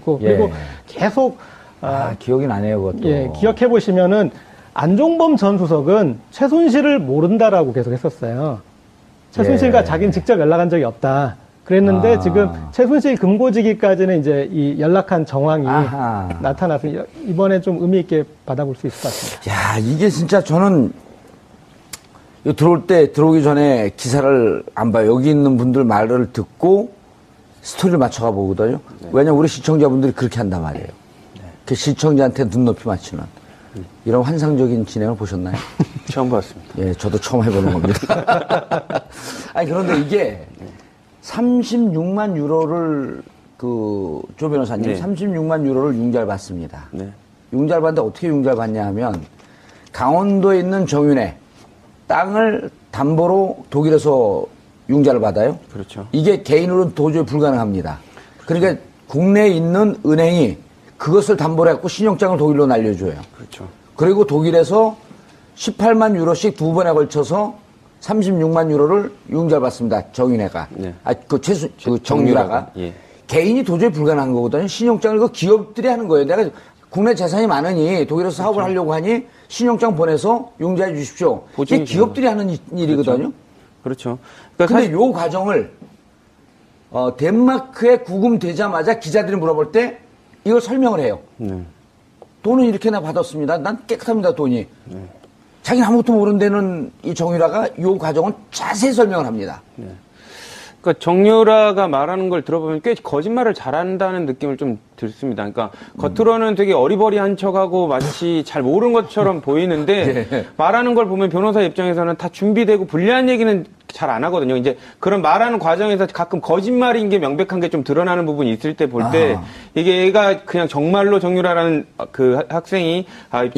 있고 그리고 계속 기억이 나네요, 그것도. 예, 기억해 보시면은 안종범 전 수석은 최순실을 모른다라고 계속 했었어요. 최순실과 자기는 직접 연락한 적이 없다. 그랬는데 지금 최순실 금고지기까지는 이제 이 연락한 정황이 나타나서 이번에 좀 의미 있게 받아볼 수 있을 것 같습니다. 야, 이게 진짜 저는 들어오기 전에 기사를 안 봐요. 여기 있는 분들 말을 듣고 스토리를 맞춰가 보거든요. 왜냐면 우리 시청자분들이 그렇게 한단 말이에요. 그 시청자한테 눈높이 맞추는 이런 환상적인 진행을 보셨나요? 처음 봤습니다. 예, 저도 처음 해보는 겁니다. 아니, 그런데 이게 36만 유로를 조 변호사님, 네. 36만 유로를 융자를 받습니다. 네. 융자를 받는데 어떻게 융자를 받냐 하면 강원도에 있는 정윤회 땅을 담보로 독일에서 융자를 받아요. 그렇죠. 이게 개인으로는 도저히 불가능합니다. 그러니까 국내에 있는 은행이 그것을 담보로 해갖고 신용장을 독일로 날려줘요. 그렇죠. 그리고 독일에서 18만 유로씩 두 번에 걸쳐서 36만 유로를 융자를 받습니다. 정윤회가. 네. 정유라가. 예. 개인이 도저히 불가능한 거거든요. 신용장을 그 기업들이 하는 거예요. 내가 국내 재산이 많으니 독일에서 사업을 그렇죠. 하려고 하니 신용장 보내서 융자해 주십시오. 이게 기업들이 하는 일이거든요. 그렇죠. 그러니까 근데 요 과정을 덴마크에 구금되자마자 기자들이 물어볼 때 이걸 설명을 해요. 네. 돈은 이렇게나 받았습니다. 난 깨끗합니다, 돈이. 네. 자기는 아무것도 모르는 데는 이 정유라가 이 과정은 자세히 설명을 합니다. 네. 그러니까 정유라가 말하는 걸 들어보면 꽤 거짓말을 잘한다는 느낌을 좀 들습니다. 그러니까 겉으로는 되게 어리버리한 척하고 마치 잘 모르는 것처럼 보이는데 네. 말하는 걸 보면 변호사 입장에서는 다 준비되고 불리한 얘기는 잘 안 하거든요. 이제 그런 말하는 과정에서 가끔 거짓말인 게 명백한 게 좀 드러나는 부분이 있을 때 볼 때 이게 얘가 그냥 정말로 정유라라는 그 학생이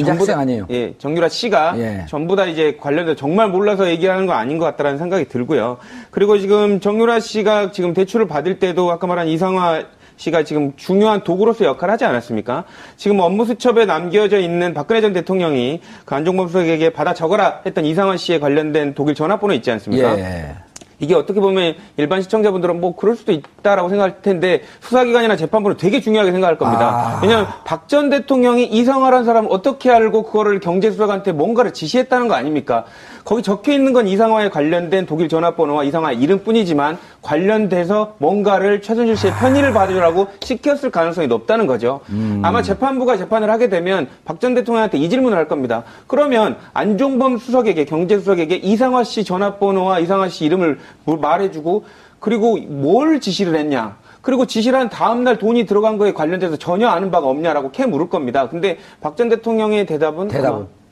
전부 다 아니에요. 예, 정유라 씨가 전부 다 이제 관련돼서 정말 몰라서 얘기하는 거 아닌 것 같다라는 생각이 들고요. 그리고 지금 정유라 씨가 지금 대출을 받을 때도 아까 말한 이상화 씨가 지금 중요한 도구로서 역할을 하지 않았습니까? 지금 업무수첩에 남겨져 있는 박근혜 전 대통령이 그 안종범 수석에게 받아 적어라 했던 이상화 씨에 관련된 독일 전화번호 있지 않습니까? 예. 이게 어떻게 보면 일반 시청자분들은 뭐 그럴 수도 있다라고 생각할 텐데 수사기관이나 재판부는 되게 중요하게 생각할 겁니다. 왜냐하면 박 전 대통령이 이상화라는 사람을 어떻게 알고 그거를 경제수사관한테 뭔가를 지시했다는 거 아닙니까? 거기 적혀 있는 건 이상화에 관련된 독일 전화번호와 이상화 이름뿐이지만 관련돼서 뭔가를 최순실 씨의 편의를 받으라고 시켰을 가능성이 높다는 거죠. 아마 재판부가 재판을 하게 되면 박 전 대통령한테 이 질문을 할 겁니다. 그러면 안종범 수석에게 경제수석에게 이상화 씨 전화번호와 이상화 씨 이름을 말해주고 그리고 뭘 지시를 했냐. 그리고 지시를 한 다음 날 돈이 들어간 거에 관련돼서 전혀 아는 바가 없냐라고 캐 물을 겁니다. 근데 박 전 대통령의 대답은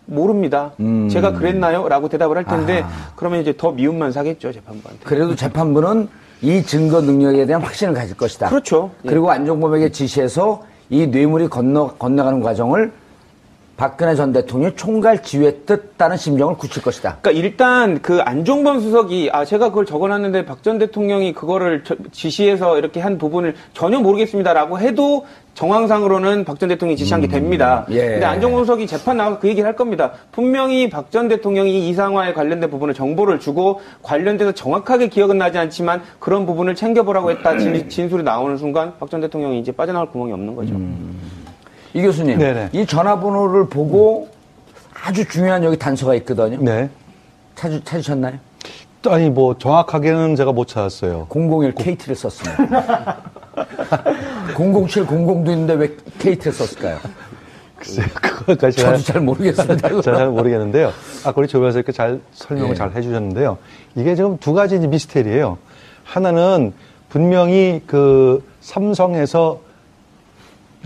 모릅니다. 제가 그랬나요? 라고 대답을 할 텐데 그러면 이제 더 미움만 사겠죠, 재판부한테. 그래도 재판부는 이 증거 능력에 대한 확신을 가질 것이다. 그렇죠. 그리고 안종범에게 지시해서 이 뇌물이 건너가는 과정을 박근혜 전 대통령이 총괄 지휘했다는 심정을 굳힐 것이다. 그러니까 일단 그 안종범 수석이 제가 그걸 적어놨는데 박 전 대통령이 그거를 지시해서 이렇게 한 부분을 전혀 모르겠습니다라고 해도 정황상으로는 박 전 대통령이 지시한 게 됩니다. 예. 근데 안종범 수석이 재판 나와서 그 얘기를 할 겁니다. 분명히 박 전 대통령이 이상화에 관련된 부분을 정보를 주고 관련돼서 정확하게 기억은 나지 않지만 그런 부분을 챙겨보라고 했다 진술이 나오는 순간 박 전 대통령이 이제 빠져나올 구멍이 없는 거죠. 이 교수님, 네네. 이 전화번호를 보고 아주 중요한 여기 단서가 있거든요. 네. 찾으셨나요? 아니, 뭐, 정확하게는 제가 못 찾았어요. 001 KT를 썼습니다. 00700도 있는데 왜 KT를 썼을까요? 글쎄요, 그거까지. 저도 잘 모르겠습니다. 잘 모르겠는데요. 우리 조 변호사 이렇게 잘 설명을 잘 해주셨는데요. 이게 지금 두 가지 미스테리예요. 하나는 분명히 그 삼성에서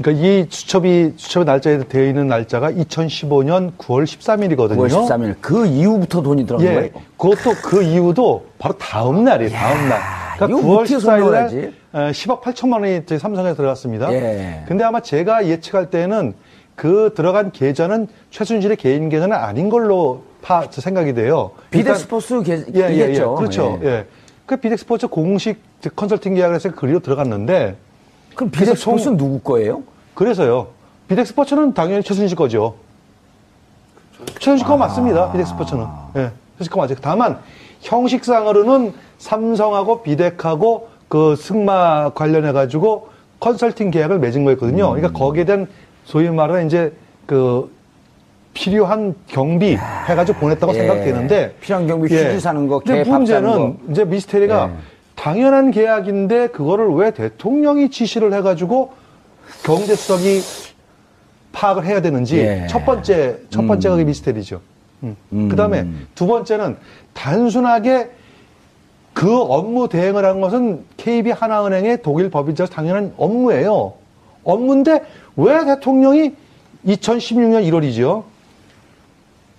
그러니까 이 수첩의 날짜에 되어 있는 날짜가 2015년 9월 13일이거든요. 9월 13일. 그 이후부터 돈이 들어간 거예요? 그것도 그 이후도 바로 다음 날이에요. 다음 날. 그러니까 9월 14일 날 10억 8천만 원이 저희 삼성에 들어갔습니다. 예. 근데 아마 제가 예측할 때는 그 들어간 계좌는 최순실의 개인 계좌는 아닌 걸로 생각이 돼요. 비덱스포츠 계좌겠죠. 그렇죠. 예. 그 비덱스포츠 공식 컨설팅 계약을 해서 그리로 들어갔는데 그럼 비덱스포츠는 누구 거예요? 그래서요. 비덱스포츠는 당연히 최순실 거죠. 최순실 거 맞습니다. 비덱스포츠는. 예. 최순실 거 맞아요. 다만 형식상으로는 삼성하고 비덱하고 그 승마 관련해가지고 컨설팅 계약을 맺은 거였거든요. 그러니까 거기에 대한 소위 말하는 이제 그 필요한 경비 해가지고 보냈다고 생각되는데 필요한 경비 휴지 사는 거, 근데 개 밥 사는 거. 문제는 이제 미스테리가 당연한 계약인데 그거를 왜 대통령이 지시를 해가지고 경제수석이 파악을 해야 되는지 첫 번째가 그 미스테리죠. 그 다음에 두 번째는 단순하게 그 업무 대행을 한 것은 KB 하나은행의 독일 법인자로서 당연한 업무예요. 업무인데 왜 대통령이 2016년 1월이죠.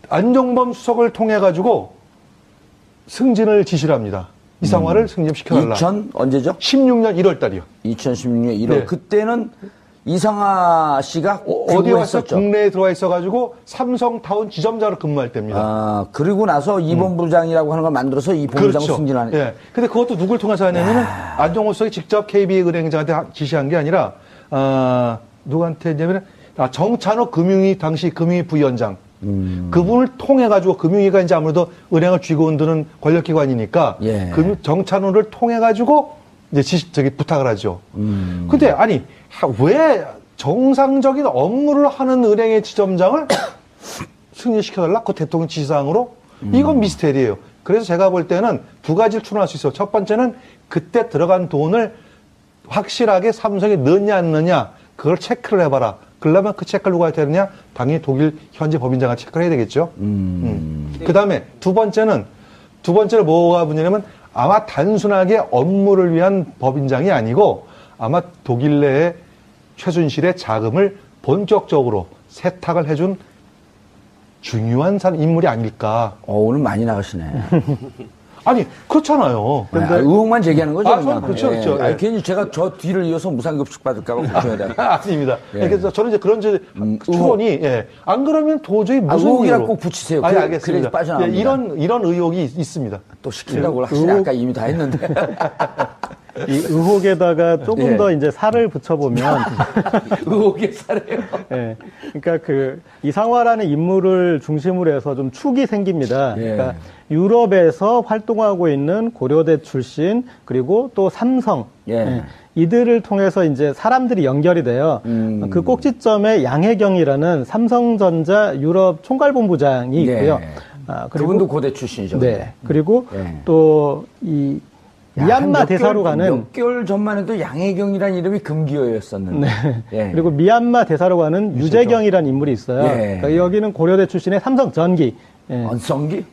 안종범 수석을 통해 가지고 승진을 지시를 합니다. 이상화를 승진시켜달라. 언제죠? 16년 1월 달이요. 2016년 1월. 네. 그때는 이상화 씨가 어디에 와서 했었죠. 국내에 들어와 있어가지고 삼성타운 지점장으로 근무할 때입니다. 아, 그리고 나서 이본부장이라고 하는 걸 만들어서 이본부장으로 그렇죠. 승진하는. 예. 근데 그것도 누굴 통해서 하냐면은 안종범 수석이 직접 KB은행장한테 지시한 게 아니라 누구한테 했냐면 정찬호 금융위 당시 금융위 부위원장. 그분을 통해 가지고 금융위가 이제 아무래도 은행을 쥐고 흔드는 권력기관이니까 정찬호를 통해 가지고 이제 부탁을 하죠. 근데 아니 왜 정상적인 업무를 하는 은행의 지점장을 승진시켜달라? 그 대통령 지시사항으로? 이건 미스테리예요. 그래서 제가 볼 때는 두 가지를 추론할 수 있어요. 첫 번째는 그때 들어간 돈을 확실하게 삼성에 넣느냐 안 넣느냐 그걸 체크를 해봐라. 그러려면 그 체크를 누가 해야 되느냐? 당연히 독일 현지 법인장가 체크를 해야 되겠죠. 그 다음에 두 번째로 뭐가 문제냐면 아마 단순하게 업무를 위한 법인장이 아니고 아마 독일 내에 최순실의 자금을 본격적으로 세탁을 해준 중요한 인물이 아닐까. 오늘 많이 나가시네. 아니, 그렇잖아요. 근데 의혹만 제기하는 거죠. 저는 그렇죠, 그렇죠. 아니, 괜히 제가 저 뒤를 이어서 무상급식 받을까봐 걱정해야 돼. 아닙니다. 그래서 저는 이제 그런 추론이, 안 그러면 도저히 무슨 의혹이라고 꼭 붙이세요. 아니, 알겠습니다. 그래서 빠져나갑니다. 이런 의혹이 있습니다. 또 시키려고 하시네. 아까 이미 다 했는데. 이 의혹에다가 조금 더 이제 살을 붙여보면 의혹의 살이에요. 그러니까 그 이상화라는 인물을 중심으로 해서 좀 축이 생깁니다. 그러니까 유럽에서 활동하고 있는 고려대 출신 그리고 또 삼성 이들을 통해서 이제 사람들이 연결이 돼요. 그 꼭지점에 양혜경이라는 삼성전자 유럽 총괄본부장이 있고요. 그리고 그분도 고대 출신이죠. 네. 그리고 또 이 미얀마 대사로 가는 몇 개월 전만 해도 양혜경이라는 이름이 금기어였었는데. 그리고 미얀마 대사로 가는 유재경이라는 인물이 있어요. 그러니까 여기는 고려대 출신의 삼성전기. 언성기?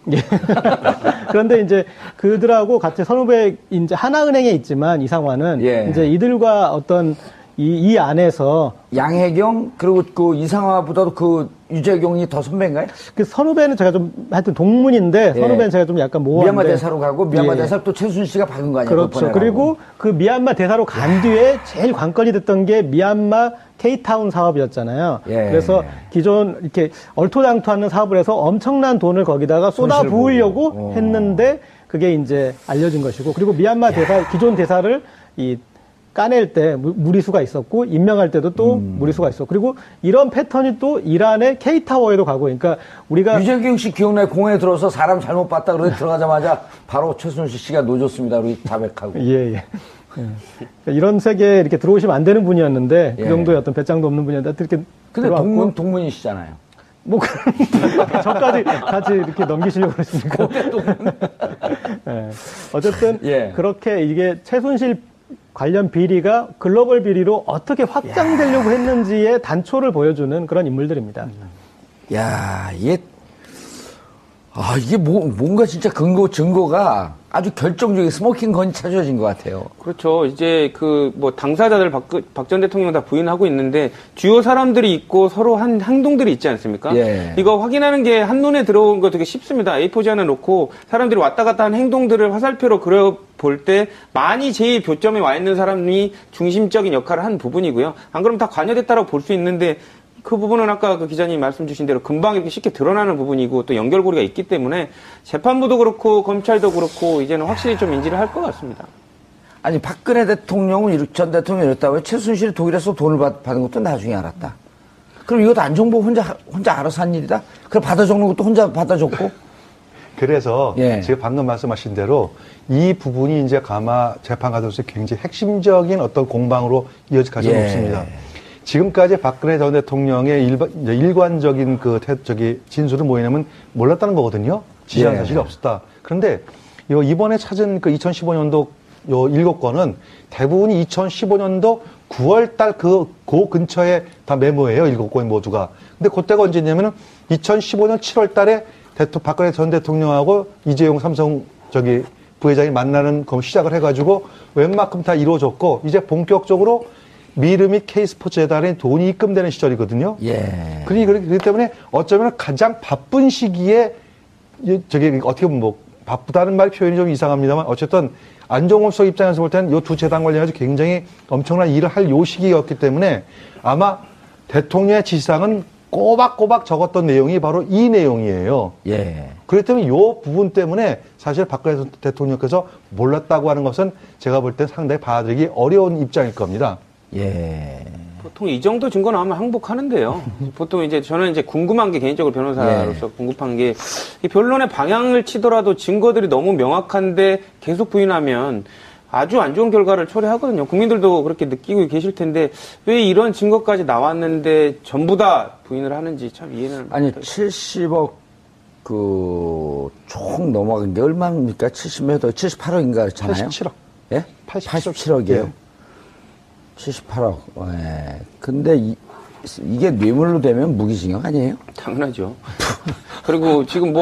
그런데 이제 그들하고 같이 선후배 이제 하나은행에 있지만 이상화는 이제 이들과 어떤 이 안에서 양혜경 그리고 그 이상화보다도 그 유재경이 더 선배인가요? 그 선후배는 제가 좀 하여튼 동문인데 선후배는 제가 좀 약간 모호한데 미얀마 대사로 가고 미얀마 대사 또 최순실씨가 박은 거 아니에요? 그렇죠. 그리고 그 미얀마 대사로 간 뒤에 제일 관건이 됐던 게 미얀마 K타운 사업이었잖아요. 그래서 기존 이렇게 얼토당토하는 사업을 해서 엄청난 돈을 거기다가 쏟아 부으려고 했는데 그게 이제 알려진 것이고 그리고 미얀마 대사 기존 대사를 까낼 때 무리수가 있었고 임명할 때도 또 무리수가 있었고 그리고 이런 패턴이 또 이란의 K타워에도 가고 그러니까 우리가 유재경 씨 기억나요? 공항에 들어서 사람 잘못 봤다 그러고 들어가자마자 바로 최순실 씨가 놓줬습니다. 우리 자백하고. 그러니까 이런 세계에 이렇게 들어오시면 안 되는 분이었는데 그 정도의 어떤 배짱도 없는 분이었는데 이렇게 근데 동문이시잖아요. 뭐 저까지 같이 이렇게 넘기시려고 그러십니까? 어쨌든 그렇게 이게 최순실 관련 비리가 글로벌 비리로 어떻게 확장되려고 했는지의 단초를 보여주는 그런 인물들입니다. 야, 이게 뭔가 진짜 증거가 아주 결정적인 스모킹 건이 찾아진 것 같아요. 그렇죠. 이제 당사자들 박 전 대통령 다 부인하고 있는데 주요 사람들이 있고 서로 한 행동들이 있지 않습니까? 이거 확인하는 게 한눈에 들어온 거 되게 쉽습니다. A4지 하나 놓고 사람들이 왔다 갔다 한 행동들을 화살표로 그려볼 때 많이 제일 교점에 와 있는 사람이 중심적인 역할을 한 부분이고요. 안 그러면 다 관여됐다고 볼 수 있는데 그 부분은 아까 그 기자님 말씀 주신 대로 금방 이렇게 쉽게 드러나는 부분이고 또 연결고리가 있기 때문에 재판부도 그렇고 검찰도 그렇고 이제는 확실히 좀 인지를 할 것 같습니다. 아니 박근혜 대통령은 전 대통령이 이랬다고 최순실이 독일에서 돈을 받은 것도 나중에 알았다. 그럼 이것도 안종범 혼자 알아서 한 일이다? 그럼 받아적는 것도 혼자 받아줬고? 그래서 예. 제가 방금 말씀하신 대로 이 부분이 이제 가마 재판 과정에서 굉장히 핵심적인 어떤 공방으로 이어질 가능성이 예. 높습니다. 지금까지 박근혜 전 대통령의 일관적인 진술은 뭐냐면 몰랐다는 거거든요. 지시한 예. 사실이 없었다. 그런데 이번에 찾은 그 2015년도 요 7건은 대부분이 2015년도 9월달 그 근처에 다 메모예요. 7건 모두가. 근데 그때가 언제냐면은 2015년 7월달에 박근혜 전 대통령하고 이재용 삼성 부회장이 만나는 거 시작을 해가지고 웬만큼 다 이루어졌고 이제 본격적으로 미르 및 K스포츠 재단에 돈이 입금되는 시절이거든요. 예. 그렇기 때문에 어쩌면 가장 바쁜 시기에 어떻게 보면 뭐 바쁘다는 말 표현이 좀 이상합니다만 어쨌든 안종범 수석 입장에서 볼 때는 이 두 재단 관련해서 굉장히 엄청난 일을 할 요 시기였기 때문에 아마 대통령의 지시사항은 꼬박꼬박 적었던 내용이 바로 이 내용이에요. 예. 그렇기 때문에 이 부분 때문에 사실 박근혜 대통령께서 몰랐다고 하는 것은 제가 볼 땐 상당히 받아들이기 어려운 입장일 겁니다. 예. 보통 이 정도 증거 나오면 항복하는데요. 보통 이제 저는 이제 궁금한 게 개인적으로 변호사로서 궁금한 게 이 변론의 방향을 치더라도 증거들이 너무 명확한데 계속 부인하면 아주 안 좋은 결과를 초래하거든요. 국민들도 그렇게 느끼고 계실 텐데 왜 이런 증거까지 나왔는데 전부 다 부인을 하는지 참 이해는 아니 70억 총 넘어간 게 얼마입니까? 70몇 억, 78억인가 잖아요. 87억. 예? 87억이에요. 예. 78억. 예. 근데 이게 뇌물로 되면 무기징역 아니에요? 당연하죠. 그리고 지금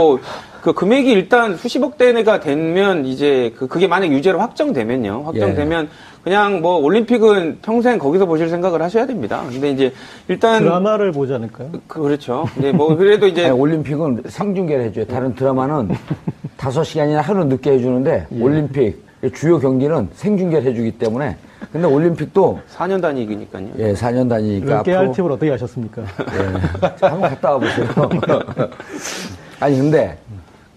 그 금액이 일단 수십억 대가 되면 이제 그게 만약 유죄로 확정되면요. 확정되면 그냥 올림픽은 평생 거기서 보실 생각을 하셔야 됩니다. 근데 이제 일단 드라마를 보지 않을까요? 그렇죠. 근데 그래도 이제 아니, 올림픽은 상중계를 해줘요. 다른 드라마는 5시간이나 하루 늦게 해주는데 올림픽 주요 경기는 생중계를 해주기 때문에 근데 올림픽도 4년 단위니까요. 예, 4년 단위니까 깨알 팁을 어떻게 하셨습니까? 예, 한번 갔다 와보세요. 아니 근데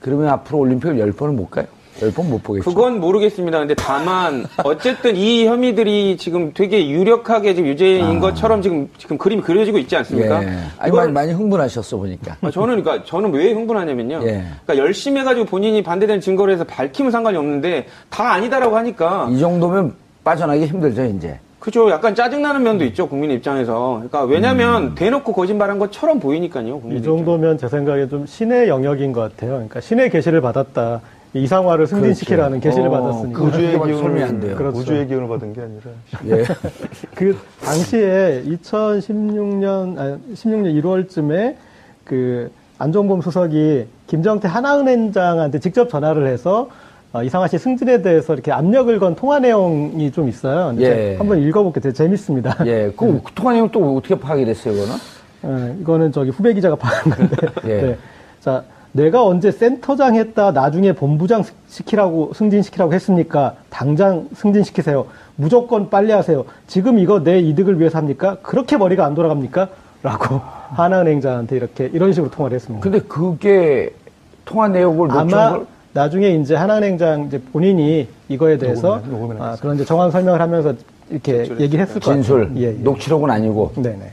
그러면 앞으로 올림픽을 10번은 못 가요? 10번 못 보겠죠? 그건 모르겠습니다. 근데 다만 어쨌든 이 혐의들이 지금 되게 유력하게 지금 유죄인 것처럼 지금 그림이 그려지고 있지 않습니까? 예. 아니, 많이 흥분하셨어 보니까. 저는 왜 흥분하냐면요. 예. 그러니까 열심히 해가지고 본인이 반대되는 증거를 해서 밝히면 상관이 없는데 다 아니다라고 하니까 이 정도면 빠져나기 힘들죠 이제. 그죠. 약간 짜증나는 면도 있죠. 국민 입장에서. 그러니까 왜냐면 대놓고 거짓말한 것처럼 보이니까요. 이 정도면 제 생각에 좀 신의 영역인 것 같아요. 그러니까 신의 계시를 받았다. 이상화를 승진시키라는 계시를 받았으니까. 우주의 설명이 안 기운을 돼요. 그렇죠. 우주의 기운을 받은 게 아니라. 예. 그 당시에 16년 1월쯤에 그 안종범 수석이 김정태 하나은행장한테 직접 전화를 해서 이상화 씨 승진에 대해서 이렇게 압력을 건 통화 내용이 좀 있어요. 근데 예. 한번 읽어볼게요. 되게 재밌습니다. 예. 그 통화 내용 또 어떻게 파악이 됐어요, 이거는? 이거는 후배 기자가 파악한 건데. 예. 네. 자, 내가 언제 센터장 했다 나중에 본부장 승진시키라고 했습니까? 당장 승진시키세요. 무조건 빨리 하세요. 지금 이거 내 이득을 위해서 합니까? 그렇게 머리가 안 돌아갑니까? 라고 하나은행장한테 이런 식으로 통화를 했습니다. 근데 그게 통화 내용을 아마 나중에 이제 하나은행장 이제 본인이 이거에 대해서 그런 이제 정황 설명을 하면서 이렇게 얘기를 했을 거예요. 진술. 예. 녹취록은 아니고. 네네.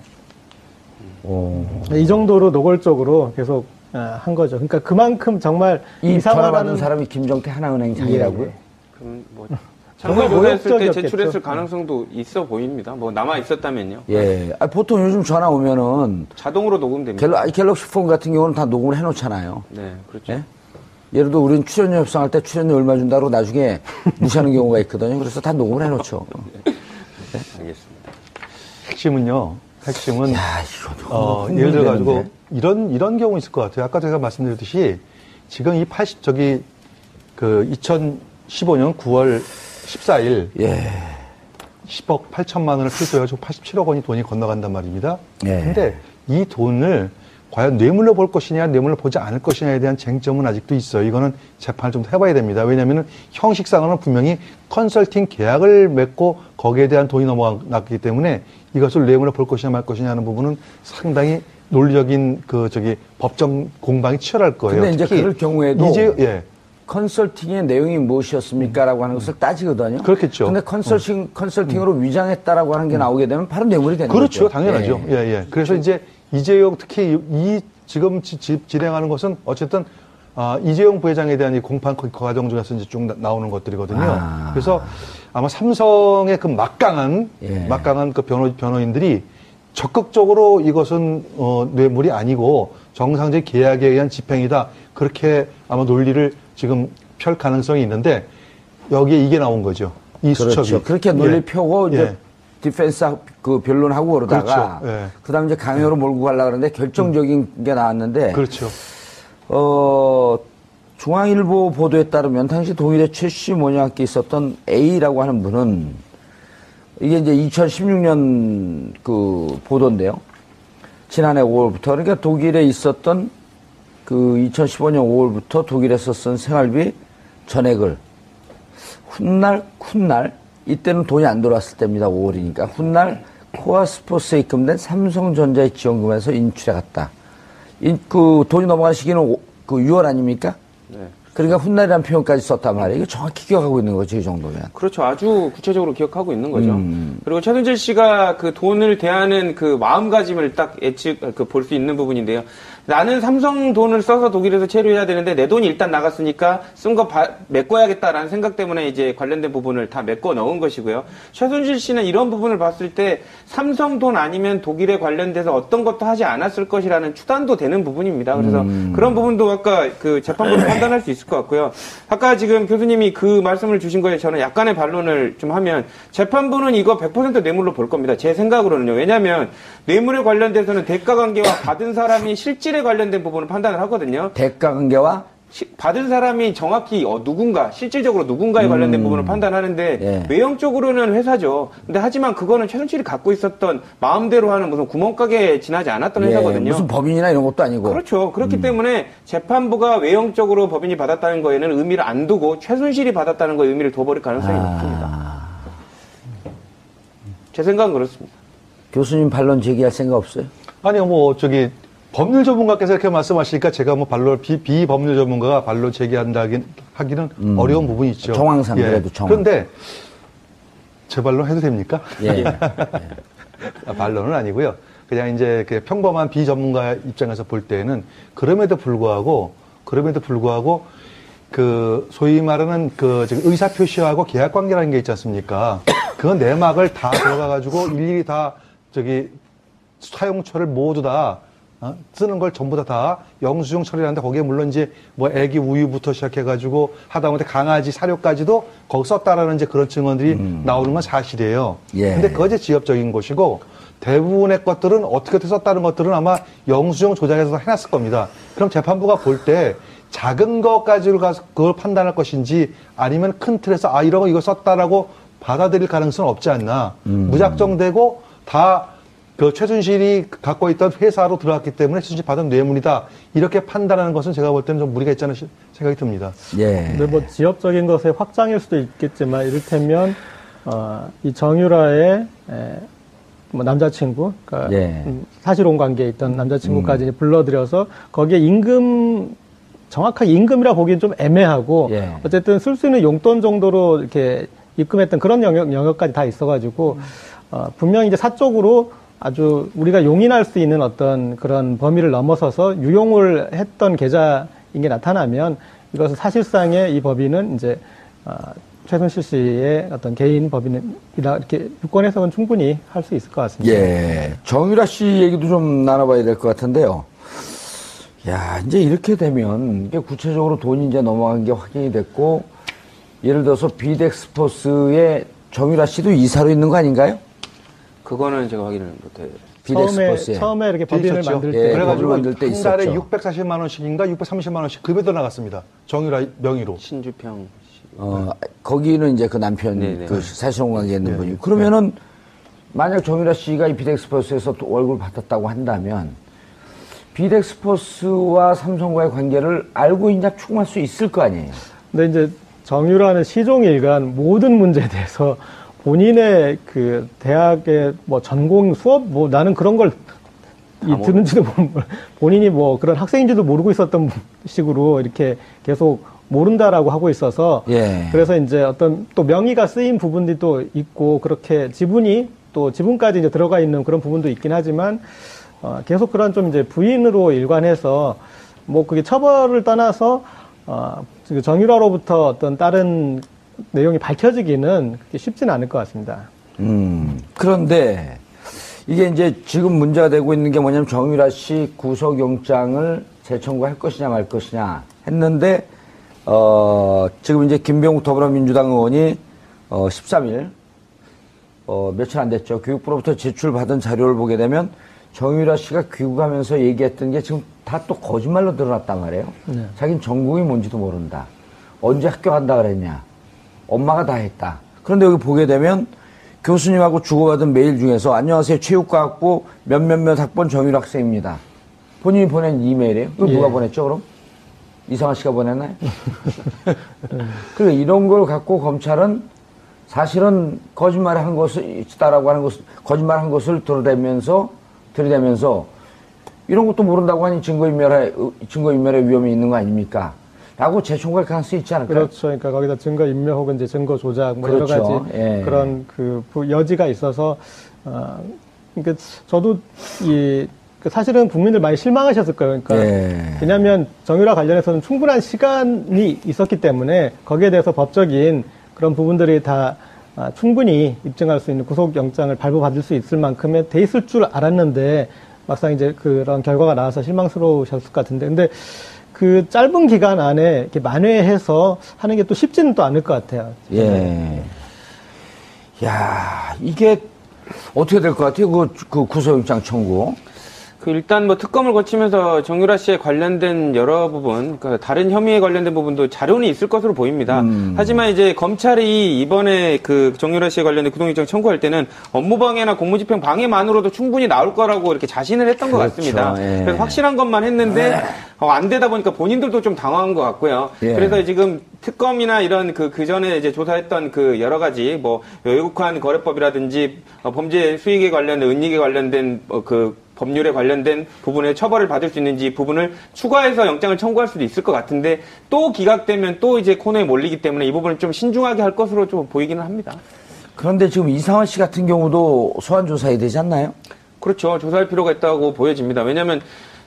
오. 이 정도로 노골적으로 계속 한 거죠. 그러니까 그만큼 정말 이 전화 받은 이상화라는 사람이 김정태 하나은행장이라고요? 예. 그럼 정말 조사했을 때 모욕적이었겠죠. 제출했을 가능성도 있어 보입니다. 남아 있었다면요. 예. 보통 요즘 전화 오면은 자동으로 녹음됩니다. 갤럭시 폰 같은 경우는 다 녹음을 해놓잖아요. 네, 그렇죠. 예? 예를 들어 우리는 출연료 협상할 때 출연료 얼마 준다고 나중에 무시하는 경우가 있거든요. 그래서 다 녹음을 해놓죠. 알겠습니다. 핵심은 야, 이거 예를 들어 가지고 이런 경우 있을 것 같아요. 아까 제가 말씀드렸듯이 지금 이 2015년 9월 14일 예. 10억 8천만 원을 필수해가지고 87억 원이 돈이 건너간단 말입니다. 예. 근데 이 돈을 과연 뇌물로 볼 것이냐, 뇌물로 보지 않을 것이냐에 대한 쟁점은 아직도 있어요. 이거는 재판을 좀 해봐야 됩니다. 왜냐하면 형식상으로는 분명히 컨설팅 계약을 맺고 거기에 대한 돈이 넘어갔기 때문에 이것을 뇌물로 볼 것이냐 말 것이냐 하는 부분은 상당히 논리적인 법정 공방이 치열할 거예요. 근데 이제 그럴 경우에도 예. 컨설팅의 내용이 무엇이었습니까라고 하는 것을 따지거든요. 그렇겠죠. 근데 컨설팅으로 위장했다라고 하는 게 나오게 되면 바로 뇌물이 되는 그렇죠. 거죠. 당연하죠. 예. 그래서 이제 이재용 특히 이 지금 진행하는 것은 어쨌든 이재용 부회장에 대한 이 공판 과정 중에서 이제 쭉 나오는 것들이거든요. 그래서 아마 삼성의 그 막강한 그 변호인들이 적극적으로 이것은 뇌물이 아니고 정상적인 계약에 의한 집행이다. 그렇게 아마 논리를 지금 펼 가능성이 있는데 여기에 이게 나온 거죠. 이 그렇죠. 수첩이. 그렇게 논리 펴고 이제 디펜스 그 변론하고 그러다가 그렇죠. 그다음 이제 강요로 몰고 가려고 그러는데 결정적인 게 나왔는데 그렇죠. 중앙일보 보도에 따르면 당시 동일의 최씨 모녀와 함께 있었던 A라고 하는 분은 이게 이제 2016년 그 보도인데요. 지난해 5월부터 그러니까 독일에 있었던 그 2015년 5월부터 독일에서 쓴 생활비 전액을 훗날 이때는 돈이 안 돌아왔을 때입니다. 5월이니까 훗날 코아스포스에 입금된 삼성전자의 지원금에서 인출해 갔다. 그 돈이 넘어간 시기는 그 6월 아닙니까? 네. 그러니까 훗날이라는 표현까지 썼단 말이에요. 이거 정확히 기억하고 있는 거죠, 이 정도면. 그렇죠. 아주 구체적으로 기억하고 있는 거죠. 그리고 최순실 씨가 그 돈을 대하는 그 마음가짐을 딱 볼 수 있는 부분인데요. 나는 삼성 돈을 써서 독일에서 체류해야 되는데 내 돈이 일단 나갔으니까 쓴 거 메꿔야겠다라는 생각 때문에 이제 관련된 부분을 다 메꿔 넣은 것이고요. 최순실 씨는 이런 부분을 봤을 때 삼성 돈 아니면 독일에 관련돼서 어떤 것도 하지 않았을 것이라는 추단도 되는 부분입니다. 그래서 그런 부분도 아까 그 재판부는 판단할 수 있을 것 같고요. 아까 지금 교수님이 그 말씀을 주신 거에 저는 약간의 반론을 좀 하면 재판부는 이거 100% 뇌물로 볼 겁니다. 제 생각으로는요. 왜냐하면 뇌물에 관련돼서는 대가관계와 받은 사람이 실질에 관련된 부분을 판단을 하거든요. 대가관계와 받은 사람이 정확히 실질적으로 누군가에 관련된 부분을 판단하는데 외형적으로는 회사죠. 근데 하지만 그거는 최순실이 갖고 있었던 마음대로 하는 무슨 구멍가게에 지나지 않았던 회사거든요. 무슨 법인이나 이런 것도 아니고. 그렇죠. 그렇기 때문에 재판부가 외형적으로 법인이 받았다는 거에는 의미를 안 두고 최순실이 받았다는 거에 의미를 둬버릴 가능성이 높습니다. 제 생각은 그렇습니다. 교수님 반론 제기할 생각 없어요? 아니요, 법률 전문가께서 이렇게 말씀하시니까 제가 비법률 전문가가 반론 제기한다긴 하기는 어려운 부분이 있죠. 정황상 그래도 그런데 제 반론 해도 됩니까? 예. 반론은 아니고요. 그냥 이제 그 평범한 비전문가 입장에서 볼 때는 그럼에도 불구하고 그 소위 말하는 그 의사 표시하고 계약 관계라는 게 있지 않습니까? 그 내막을 다 들어가 가지고 일일이 다 사용처를 모두 다 쓰는 걸 전부 다 영수증 처리하는데 거기에 물론 이제 애기 우유부터 시작해가지고 하다못해 강아지 사료까지도 거기 썼다라는 이제 그런 증언들이 나오는 건 사실이에요. 근데 그것이 지엽적인 것이고 대부분의 것들은 어떻게 썼다는 것들은 아마 영수증 조작해서 해놨을 겁니다. 그럼 재판부가 볼 때 작은 것까지로 가서 그걸 판단할 것인지 아니면 큰 틀에서 이거 썼다라고 받아들일 가능성은 없지 않나. 무작정되고 다 그 최순실이 갖고 있던 회사로 들어갔기 때문에 최순실이 받은 뇌물이다. 이렇게 판단하는 것은 제가 볼 때는 좀 무리가 있지 않나 생각이 듭니다. 근데 지엽적인 것의 확장일 수도 있겠지만 이를테면 이 정유라의 남자친구, 그러니까 사실혼 관계에 있던 남자친구까지 불러들여서 거기에 정확하게 임금이라 보기엔 좀 애매하고 어쨌든 쓸 수 있는 용돈 정도로 이렇게 입금했던 그런 영역까지 다 있어가지고 분명히 이제 사적으로 아주 우리가 용인할 수 있는 어떤 그런 범위를 넘어서서 유용을 했던 계좌인 게 나타나면 이것은 사실상의 이 법인은 이제 최순실 씨의 어떤 개인 법인이다 이렇게 유권 해석은 충분히 할 수 있을 것 같습니다. 정유라 씨 얘기도 좀 나눠봐야 될 것 같은데요. 이제 이렇게 되면 이게 구체적으로 돈이 이제 넘어간 게 확인이 됐고 예를 들어서 비덱스포스에 정유라 씨도 이사로 있는 거 아닌가요? 그거는 제가 확인을 못해요. 처음에 이렇게 법인을 만들 때. 그래가지고 만들 때 한 달에 있었죠. 640만 원씩인가 630만 원씩 급여도 나갔습니다. 정유라 명의로. 신주평 씨. 거기는 이제 그 남편 그 사실혼 관계에 있는 분이고 그러면은 만약 정유라 씨가 이 비덱스포스에서 월급을 받았다고 한다면 비덱스포스와 삼성과의 관계를 알고 있냐 추궁할 수 있을 거 아니에요. 근데 이제 정유라는 시종일관 모든 문제에 대해서 본인의 그 대학의 전공 수업 나는 그런 걸 듣는지도 본인이 그런 학생인지도 모르고 있었던 식으로 이렇게 계속 모른다라고 하고 있어서 그래서 이제 어떤 또 명의가 쓰인 부분들이 또 있고 그렇게 지분까지 이제 들어가 있는 그런 부분도 있긴 하지만 계속 그런 좀 이제 부인으로 일관해서 뭐 그게 처벌을 떠나서 정유라로부터 어떤 다른 내용이 밝혀지기는 그렇게 쉽지는 않을 것 같습니다. 그런데 이게 이제 지금 문제가 되고 있는 게 뭐냐면 정유라 씨 구속영장을 재청구할 것이냐 말 것이냐 했는데 지금 이제 김병욱 더불어민주당 의원이 13일 며칠 안 됐죠. 교육부로부터 제출받은 자료를 보게 되면 정유라 씨가 귀국하면서 얘기했던 게 지금 다 또 거짓말로 드러났단 말이에요. 네. 자기는 전공이 뭔지도 모른다. 언제 학교 간다 그랬냐. 엄마가 다 했다. 그런데 여기 보게 되면 교수님하고 주고받은 메일 중에서 안녕하세요. 체육과학부 몇몇몇 학번 정유라 학생입니다. 본인이 보낸 이메일이에요. 이거 누가 보냈죠 그럼? 이상화 씨가 보냈나요? 그러니까 이런 걸 갖고 검찰은 사실은 거짓말을 한 것을 있다라고 하는 것을 거짓말한 것을 들이대면서 이런 것도 모른다고 하니 증거인멸의 위험이 있는 거 아닙니까? 라고 재청구할 가능성이 있지 않을까요? 그렇죠. 그러니까 거기다 증거인멸 혹은 이제 증거 조작 뭐 그렇죠. 여러 가지 예. 그런 그 여지가 있어서 그러니까 저도 사실은 국민들 많이 실망하셨을 거예요. 그러니까 예. 왜냐하면 정유라 관련해서는 충분한 시간이 있었기 때문에 거기에 대해서 법적인 그런 부분들이 다 충분히 입증할 수 있는 구속영장을 발부받을 수 있을 만큼의 돼 있을 줄 알았는데 막상 이제 그런 결과가 나와서 실망스러우셨을 것 같은데 근데 그 짧은 기간 안에 이렇게 만회해서 하는 게 또 쉽지는 또 않을 것 같아요. 예. 야, 이게 어떻게 될 것 같아요? 그 구속영장 청구. 일단 뭐 특검을 거치면서 정유라 씨에 관련된 여러 부분, 그러니까 다른 혐의에 관련된 부분도 자료는 있을 것으로 보입니다. 하지만 이제 검찰이 이번에 그 정유라 씨에 관련된 구속영장 청구할 때는 업무방해나 공무집행 방해만으로도 충분히 나올 거라고 이렇게 자신을 했던 것 같습니다. 예. 그래서 확실한 것만 했는데 안 되다 보니까 본인들도 좀 당황한 것 같고요. 예. 그래서 지금 특검이나 이런 그 전에 이제 조사했던 그 여러 가지 뭐 외국환 거래법이라든지 범죄 수익에 관련된 은닉에 관련된 그 법률에 관련된 부분에 처벌을 받을 수 있는지 부분을 추가해서 영장을 청구할 수도 있을 것 같은데 또 기각되면 또 이제 코너에 몰리기 때문에 이 부분을 좀 신중하게 할 것으로 좀 보이기는 합니다. 그런데 지금 이상화 씨 같은 경우도 소환 조사해야 되지 않나요? 그렇죠. 조사할 필요가 있다고 보여집니다. 왜냐하면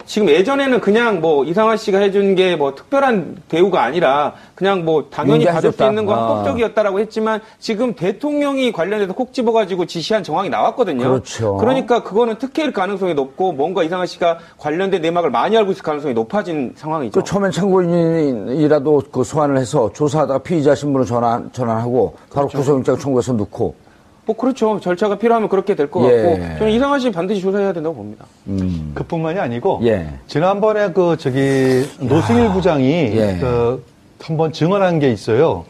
지금 예전에는 그냥 뭐 이상화 씨가 해준 게 뭐 특별한 대우가 아니라 그냥 뭐 당연히 받을 수 있는 건 합법적이었다라고 했지만 지금 대통령이 관련해서 콕 집어가지고 지시한 정황이 나왔거든요. 그렇죠. 그러니까 그거는 특혜일 가능성이 높고 뭔가 이상화 씨가 관련된 내막을 많이 알고 있을 가능성이 높아진 상황이죠. 처음엔 참고인이라도 그 소환을 해서 조사하다가 피의자 신분을 전환하고 바로 그렇죠. 구속영장 청구해서 넣고. 뭐 그렇죠. 절차가 필요하면 그렇게 될 것 예. 같고 저는 이상화 씨 반드시 조사해야 된다고 봅니다. 그뿐만이 아니고 예. 지난번에 노승일 부장이 한번 증언한 게 있어요.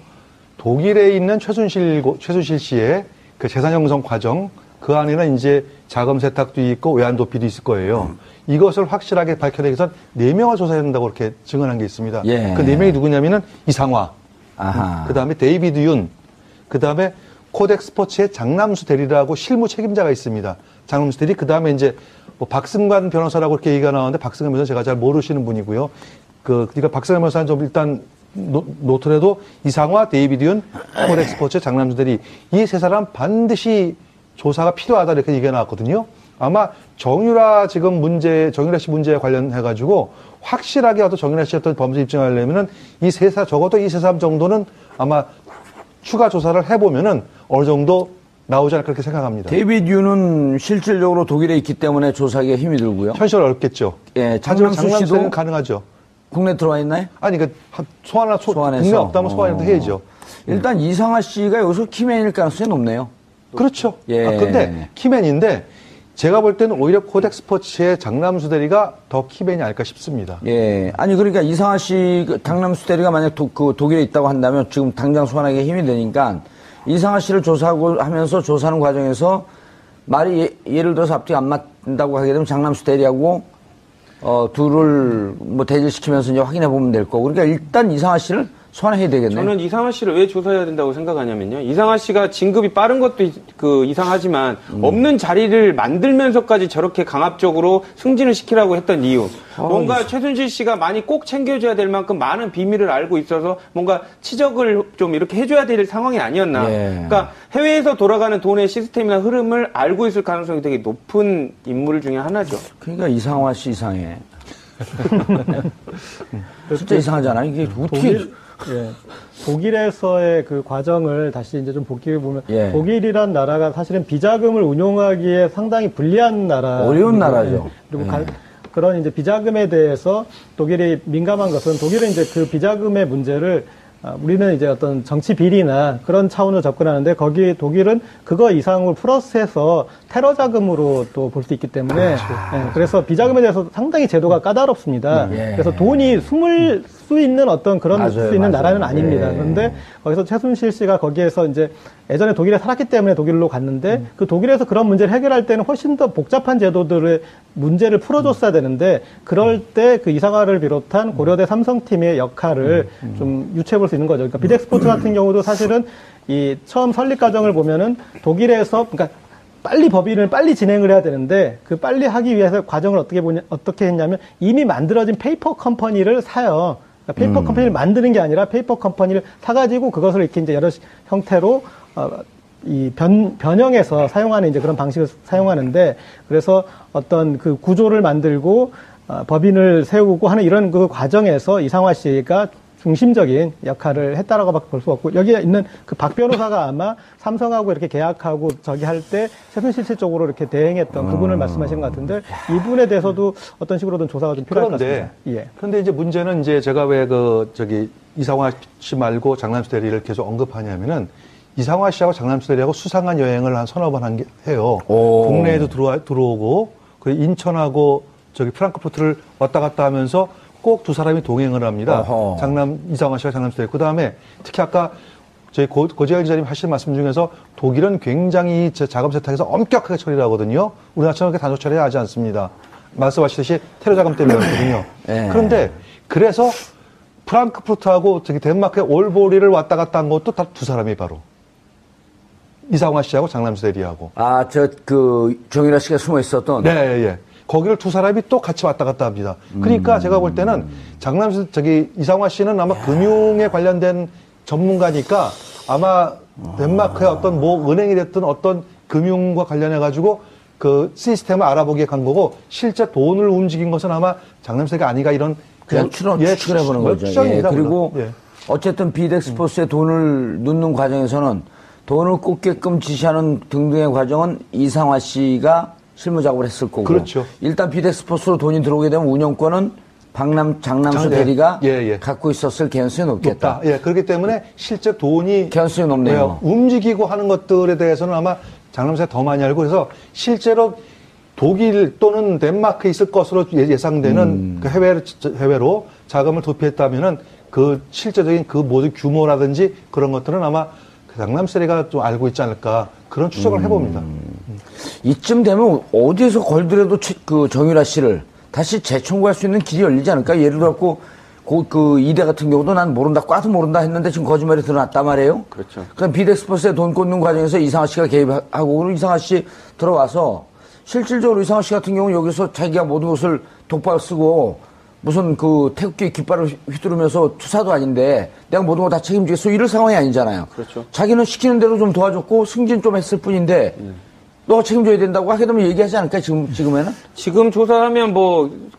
독일에 있는 최순실 씨의 그 재산 형성 과정 그 안에는 이제 자금 세탁도 있고 외환 도피도 있을 거예요. 이것을 확실하게 밝혀내기 위해서 4명을 조사해야 된다고 그렇게 증언한 게 있습니다. 예. 그 4명이 누구냐면은 이상화, 그 다음에 데이비드 윤, 그 다음에 코덱 스포츠의 장남수 대리라고 실무 책임자가 있습니다. 장남수 대리, 그 다음에 이제 뭐 박승관 변호사라고 이렇게 얘기가 나오는데 박승관 변호사 제가 잘 모르시는 분이고요. 그러니까 박승관 변호사는 좀 일단 놓더라도 이상화, 데이비드 윤, 코덱 스포츠의 장남수 대리 이 세 사람 반드시 조사가 필요하다 이렇게 얘기가 나왔거든요. 아마 정유라 씨 문제에 관련해가지고 확실하게 어떤 정유라 씨 어떤 범죄 입증하려면은 적어도 이 세 사람 정도는 아마 추가 조사를 해보면은 어느 정도 나오지 않을까 그렇게 생각합니다. 데이비드 윤은 실질적으로 독일에 있기 때문에 조사하기가 힘이 들고요. 현실 어렵겠죠. 예, 장남수 씨도 가능하죠. 국내 들어와 있나요? 아니, 소환해서 국내 없다면 소환해도 해야죠. 일단 이상화 씨가 여기서 키맨일 가능성이 높네요. 그렇죠. 예. 근데 키맨인데 제가 볼 때는 오히려 코덱 스포츠의 장남수 대리가 더 키맨이 아닐까 싶습니다. 예. 아니, 그러니까 이상화 씨, 장남수 대리가 만약 독일에 있다고 한다면 지금 당장 소환하기가 힘이 되니까 이상화 씨를 조사하는 과정에서 말이 예를 들어서 앞뒤 안 맞는다고 하게 되면 장남수 대리하고 둘을 뭐 대질시키면서 이제 확인해 보면 될 거고. 그러니까 일단 이상화 씨를 소환해야 되겠네요. 저는 이상화 씨를 왜 조사해야 된다고 생각하냐면요. 이상화 씨가 진급이 빠른 것도 이상하지만 없는 자리를 만들면서까지 저렇게 강압적으로 승진을 시키라고 했던 이유. 뭔가 최순실 씨가 많이 꼭 챙겨줘야 될 만큼 많은 비밀을 알고 있어서 뭔가 치적을 좀 이렇게 해줘야 될 상황이 아니었나. 예. 그러니까 해외에서 돌아가는 돈의 시스템이나 흐름을 알고 있을 가능성이 되게 높은 인물 중에 하나죠. 그러니까 이상화 씨 이상해. 진짜 이상하잖아요. 이게 어떻게. 독일에서의 그 과정을 다시 이제 좀 복귀해 보면 예. 독일이란 나라가 사실은 비자금을 운용하기에 상당히 불리한 나라. 어려운 나라죠. 그리고 그런 이제 비자금에 대해서 독일이 민감한 것은 독일은 이제 그 비자금의 문제를 우리는 이제 어떤 정치 비리나 그런 차원으로 접근하는데 거기 독일은 그거 이상을 플러스해서 테러 자금으로 또 볼 수 있기 때문에 그래서 비자금에 대해서 상당히 제도가 까다롭습니다. 그래서 돈이 숨을 수 있는 어떤 그런 맞아요, 수 있는 나라는 아닙니다. 그런데 거기서 최순실 씨가 거기에서 이제 예전에 독일에 살았기 때문에 독일로 갔는데 그 독일에서 그런 문제를 해결할 때는 훨씬 더 복잡한 제도들의 문제를 풀어줬어야 되는데 그럴 때 그 이상화를 비롯한 고려대 삼성팀의 역할을 좀 유추해 볼 수 있는 거죠. 그러니까 비덱스포츠 같은 경우도 사실은 이 처음 설립 과정을 보면은 독일에서 그러니까 빨리 법인을 빨리 진행을 해야 되는데 그 빨리 하기 위해서 과정을 어떻게 했냐면 이미 만들어진 페이퍼 컴퍼니를 사요. 그러니까 페이퍼 컴퍼니를 만드는 게 아니라 페이퍼 컴퍼니를 사가지고 그것을 이렇게 이제 여러 형태로 변형해서 사용하는 이제 그런 방식을 사용하는데 그래서 어떤 그 구조를 만들고 법인을 세우고 하는 이런 그 과정에서 이상화 씨가 중심적인 역할을 했다라고밖에 볼 수 없고 여기에 있는 그 박 변호사가 아마 삼성하고 이렇게 계약하고 저기 할 때 최순실 씨 쪽으로 이렇게 대행했던 그분을 말씀하시는 것 같은데 이분에 대해서도 어떤 식으로든 조사가 좀 필요할 것 같습니다. 예. 그런데 이제 문제는 이제 제가 왜 이상화 씨 말고 장남수 대리를 계속 언급하냐면은 이상화 씨하고 장남수 대리하고 수상한 여행을 한 서너 번 해요. 국내에도 들어오고 그리고 인천하고 프랑크푸르트를 왔다 갔다 하면서 꼭 두 사람이 동행을 합니다. 이상화 씨와 장남수 대리. 그 다음에 특히 아까 저희 고재열 기자님 하신 말씀 중에서 독일은 굉장히 자금 세탁에서 엄격하게 처리를 하거든요. 우리나라처럼 그렇게 단속 처리하지 않습니다. 말씀하시듯이 테러 자금 때문이거든요. 그런데 그래서 프랑크푸르트하고 덴마크의 올보리를 왔다 갔다 한 것도 다 두 사람이 바로 이상화 씨하고 장남수 대리하고. 정유라 씨가 숨어 있었던. 네. 거기를 두 사람이 또 같이 왔다 갔다 합니다. 그러니까 제가 볼 때는 이상화 씨는 아마 금융에 관련된 전문가니까 아마 덴마크의 어떤 은행이 됐든 어떤 금융과 관련해가지고 그 시스템을 알아보기에 간 거고 실제 돈을 움직인 것은 아마 장남수가 아니가 이런 그냥 추측해보는 거죠. 그리고 어쨌든 비덱스포스에 돈을 넣는 과정에서는 돈을 꽂게끔 지시하는 등등의 과정은 이상화 씨가 실무 작업을 했을 거고. 그렇죠. 일단 비덱스포스로 돈이 들어오게 되면 운영권은 장남수 대리가 갖고 있었을 개연성이 높겠다. 그렇기 때문에 실제 돈이 개연성이 높네요. 움직이고 하는 것들에 대해서는 아마 장남수가 더 많이 알고 그래서 실제로 독일 또는 덴마크에 있을 것으로 예상되는 그 해외로 자금을 도피했다면은 그 실제적인 그 모든 규모라든지 그런 것들은 아마 장남수 대리가 좀 알고 있지 않을까 그런 추정을 해봅니다. 이쯤 되면 어디에서 걸더라도 정유라 씨를 다시 재청구할 수 있는 길이 열리지 않을까? 예를 들어서 이대 같은 경우도 난 모른다, 꽈도 모른다 했는데 지금 거짓말이 드러났단 말이에요. 그렇죠. 그럼 비덱스포스에 돈 꽂는 과정에서 이상화 씨가 개입하고 그리고 이상화 씨 들어와서 실질적으로 이상화 씨 같은 경우는 여기서 자기가 모든 것을 독박을 쓰고 무슨 태극기 깃발을 휘두르면서 투사도 아닌데 내가 모든 거 다 책임지겠어 이럴 상황이 아니잖아요. 그렇죠. 자기는 시키는 대로 좀 도와줬고 승진 좀 했을 뿐인데 너가 책임져야 된다고 하게 되면 얘기하지 않을까 지금에는? 지금 조사하면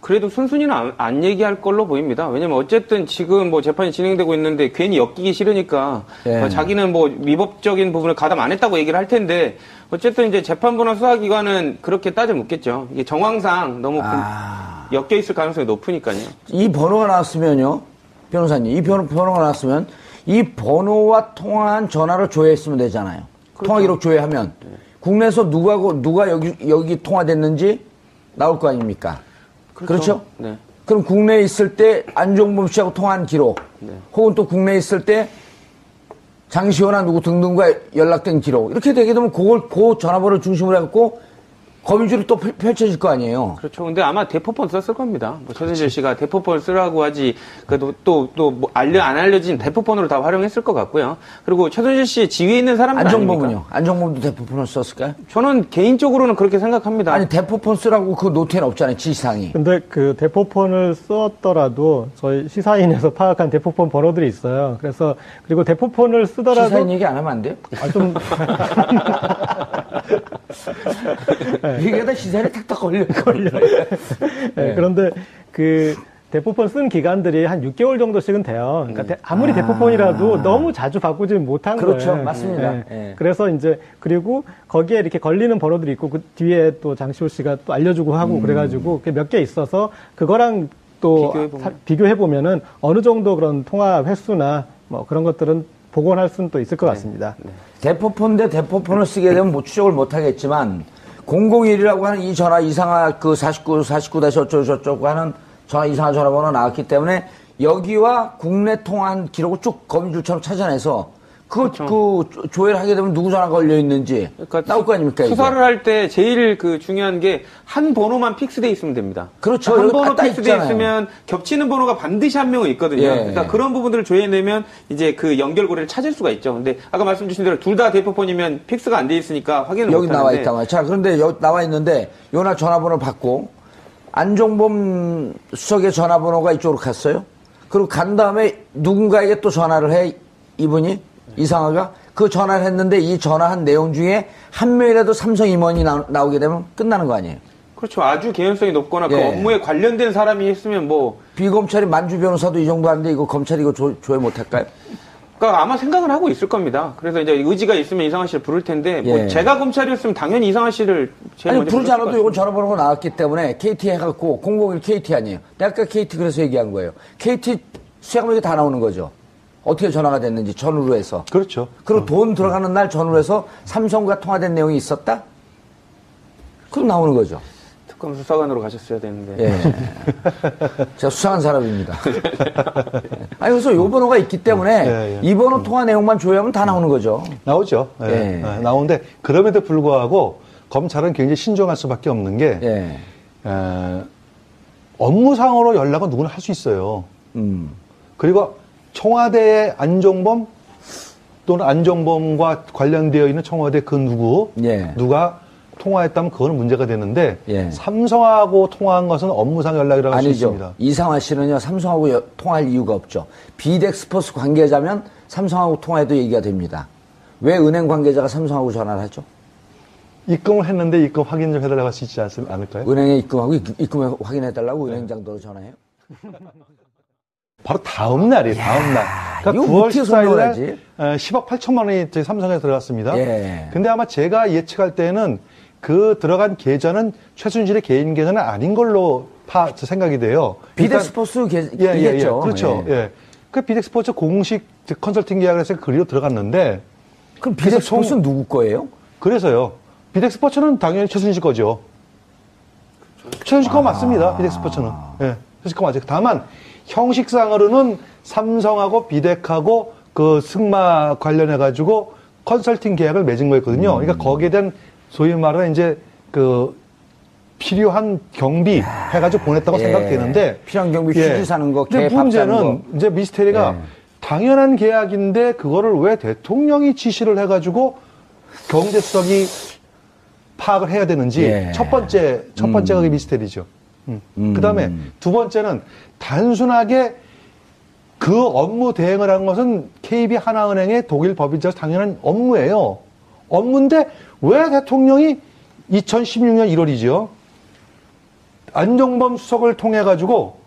그래도 순순히는 안 얘기할 걸로 보입니다. 왜냐면 어쨌든 지금 재판이 진행되고 있는데 괜히 엮이기 싫으니까 자기는 위법적인 부분을 가담 안 했다고 얘기를 할 텐데 어쨌든 이제 재판부나 수사기관은 그렇게 따져 묻겠죠. 이게 정황상 너무 엮여 있을 가능성이 높으니까요. 이 번호가 나왔으면요, 변호사님, 이 번호가 나왔으면 이 번호와 통화한 전화를 조회했으면 되잖아요. 그렇죠. 통화 기록 조회하면 국내에서 누가 여기 통화됐는지 나올 거 아닙니까? 그렇죠? 네. 그럼 국내에 있을 때 안종범 씨하고 통화한 기록, 혹은 또 국내에 있을 때 장시호나 누구 등등과 연락된 기록 이렇게 되게 되면 그 전화번호를 중심으로 해갖고 거미줄이 또 펼쳐질 거 아니에요. 그렇죠. 근데 아마 대포폰 썼을 겁니다. 최순실 씨가 대포폰을 쓰라고 하지, 그래도 안 알려진 대포폰으로 다 활용했을 것 같고요. 그리고 최순실 씨 지위에 있는 사람들 안종범은요? 안종범도 대포폰을 썼을까요? 저는 개인적으로는 그렇게 생각합니다. 아니, 대포폰 쓰라고 그 노트에는 없잖아요, 지시사항이. 근데 그 대포폰을 썼더라도 저희 시사인에서 파악한 대포폰 번호들이 있어요. 그리고 대포폰을 쓰더라도. 시사인 얘기 안 하면 안 돼요? 네. 이게 다 시사인에 탁탁 걸려요. 네. 그런데 그 대포폰 쓴 기간들이 한 6개월 정도씩은 돼요. 그러니까 아무리 대포폰이라도 너무 자주 바꾸지 못한 그렇죠. 거예요. 맞습니다. 예. 예. 그래서 이제 그리고 거기에 이렇게 걸리는 번호들이 있고 그 뒤에 또 장시호 씨가 또 알려주고 하고 그래가지고 몇 개 있어서 그거랑 또 비교해 보면은 어느 정도 그런 통화 횟수나 뭐 그런 것들은 복원할 수는 또 있을 것 같습니다. 대포폰 대 대포폰을 쓰게 되면 뭐 추적을 못 하겠지만 001이라고 하는 이 전화 이상화 그 49-어쩌고 하는 전화 이상한 전화번호 나왔기 때문에 여기와 국내 통화한 기록을 쭉 거미줄처럼 찾아내서 그 조회를 하게 되면 누구 전화가 걸려 있는지 나올 거 아닙니까? 수사를 할 때 제일 그 중요한 게 한 번호만 픽스돼 있으면 됩니다. 그렇죠. 한 번호 픽스돼 있잖아요. 있으면 겹치는 번호가 반드시 한 명은 있거든요. 예. 그러니까 그런 부분들을 조회내면 이제 그 연결고리를 찾을 수가 있죠. 근데 아까 말씀 주신 대로 둘 다 대포폰이면 픽스가 안 돼 있으니까 확인을 못 여기 하는데 나와 있단 말이야. 자, 그런데 여기 나와 있는데 요날 전화번호를 받고 안종범 수석의 전화번호가 이쪽으로 갔어요. 그리고 간 다음에 누군가에게 또 전화를 해 이분이 이상하가 그 전화를 했는데 이 전화한 내용 중에 한 명이라도 삼성 임원이 나오게 되면 끝나는 거 아니에요. 그렇죠. 아주 개연성이 높거나 그 예. 업무에 관련된 사람이 했으면 뭐 비검찰이 만주 변호사도 이 정도 하는데 이거 검찰이 이거 조회 못 할까요? 그러니까 아마 생각을 하고 있을 겁니다. 그래서 이제 의지가 있으면 이상하 씨를 부를 텐데 뭐 예. 제가 검찰이었으면 당연히 이상하 씨를 제일 아니 먼저 부르지 불렀을 않아도 것 이건 전화번호가 나왔기 때문에 KT 해갖고 001 KT 아니에요. 내가 아까 KT 그래서 얘기한 거예요. KT 수양력이 다 나오는 거죠. 어떻게 전화가 됐는지 전후로 해서. 그렇죠. 그리고 돈 들어가는 날 전후로 해서 삼성과 통화된 내용이 있었다? 그럼 나오는 거죠. 특검 수사관으로 가셨어야 되는데. 예. 제가 수상한 사람입니다. 아니, 그래서 요 번호가 있기 때문에 예, 예. 이 번호 통화 내용만 조회하면 다 나오는 거죠. 나오죠. 예. 예. 예, 나오는데 그럼에도 불구하고 검찰은 굉장히 신중할 수밖에 없는 게 예. 업무상으로 연락은 누구나 할 수 있어요. 음. 그리고 청와대의 안종범 또는 안종범과 관련되어 있는 청와대 그 예. 누가 통화했다면 그거는 문제가 되는데 예. 삼성하고 통화한 것은 업무상 연락이라고 할 수 아니죠. 있습니다. 이상화 씨는요, 삼성하고 통화할 이유가 없죠. 비덱스포스 관계자면 삼성하고 통화해도 얘기가 됩니다. 왜 은행 관계자가 삼성하고 전화를 하죠? 입금을 했는데 입금 확인 좀 해달라고 할 수 있지 않을까요? 은행에 입금하고 입금을 확인해달라고 은행장도로 전화해요? 바로 다음 날이에요, 다음 날. 이거 그러니까 9월 어떻게 14일 설명을 날 하지? 10억 8천만 원이 저희 삼성에 들어갔습니다. 예. 근데 아마 제가 예측할 때는 그 들어간 계좌는 최순실의 개인 계좌는 아닌 걸로 생각이 돼요. 비덱스포스 계좌겠죠. 그렇죠. 예. 그 비덱스포츠 공식 컨설팅 계약을 해서 그리로 들어갔는데. 그럼 비덱스포스는 누구 거예요? 그래서요. 비덱스포츠는 당연히 최순실 거죠. 최순실 거 맞습니다. 비덱스포츠는. 예. 최순실 거 맞아요. 다만 형식상으로는 삼성하고 비덱하고 그 승마 관련해가지고 컨설팅 계약을 맺은 거였거든요. 그러니까 거기에 대한 소위 말하는 이제 그 필요한 경비 해가지고 보냈다고 생각되는데. 필요한 경비 휴지 사는 거, 근데 개 밥 사는 거. 문제는 이제 미스테리가 당연한 계약인데 그거를 왜 대통령이 지시를 해가지고 경제수석이 파악을 해야 되는지 첫 번째가 그게 미스테리죠. 그 다음에 두 번째는 단순하게 그 업무 대행을 한 것은 KB 하나은행의 독일 법인자로 당연한 업무예요. 업무인데 왜 대통령이 2016년 1월이죠. 안종범 수석을 통해 가지고